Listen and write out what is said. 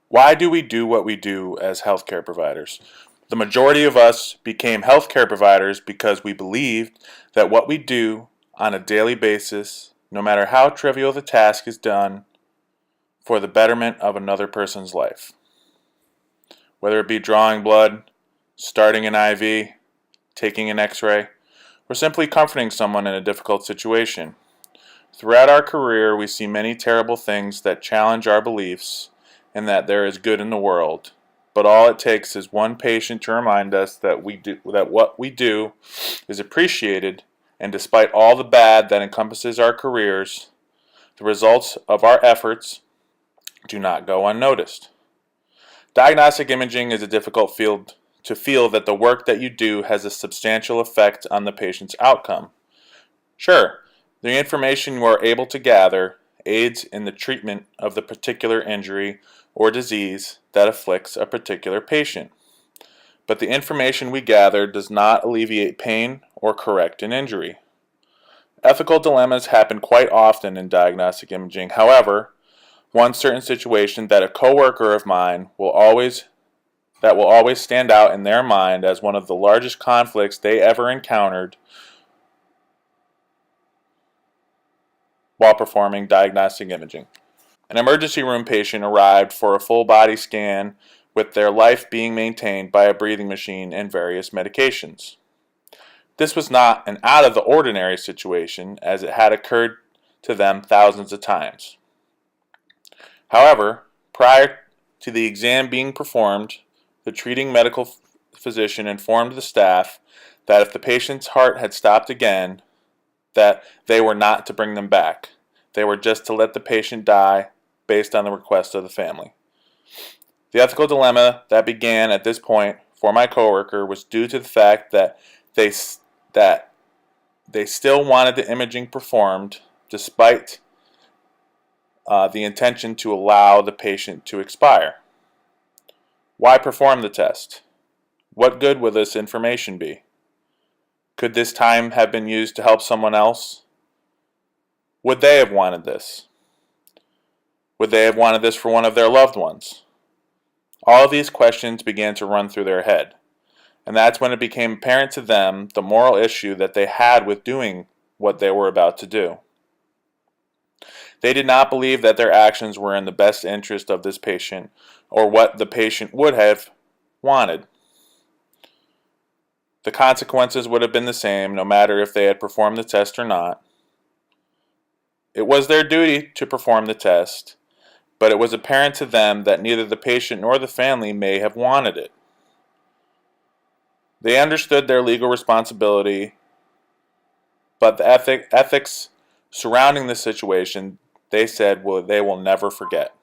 Why do we do what we do as healthcare providers? The majority of us became healthcare providers because we believed that what we do on a daily basis, no matter how trivial the task, is done for the betterment of another person's life. Whether it be drawing blood, starting an IV, taking an x-ray, or simply comforting someone in a difficult situation. Throughout our career, we see many terrible things that challenge our beliefs and that there is good in the world. But all it takes is one patient to remind us that what we do is appreciated, and despite all the bad that encompasses our careers, the results of our efforts do not go unnoticed. Diagnostic imaging is a difficult field to feel that the work that you do has a substantial effect on the patient's outcome. Sure, the information you are able to gather aids in the treatment of the particular injury or disease that afflicts a particular patient. But the information we gather does not alleviate pain or correct an injury. Ethical dilemmas happen quite often in diagnostic imaging. However, one certain situation that a coworker of mine will always stand out in their mind as one of the largest conflicts they ever encountered while performing diagnostic imaging. An emergency room patient arrived for a full body scan with their life being maintained by a breathing machine and various medications. This was not an out of the ordinary situation, as it had occurred to them thousands of times. However, prior to the exam being performed, the treating medical physician informed the staff that if the patient's heart had stopped again, that they were not to bring them back. They were just to let the patient die based on the request of the family. The ethical dilemma that began at this point for my coworker was due to the fact that they still wanted the imaging performed despite the intention to allow the patient to expire. Why perform the test? What good will this information be? Could this time have been used to help someone else? Would they have wanted this? Would they have wanted this for one of their loved ones? All of these questions began to run through their head, and that's when it became apparent to them the moral issue that they had with doing what they were about to do. They did not believe that their actions were in the best interest of this patient or what the patient would have wanted. The consequences would have been the same no matter if they had performed the test or not. It was their duty to perform the test, but it was apparent to them that neither the patient nor the family may have wanted it. They understood their legal responsibility, but the ethics surrounding the situation, they said, they will never forget.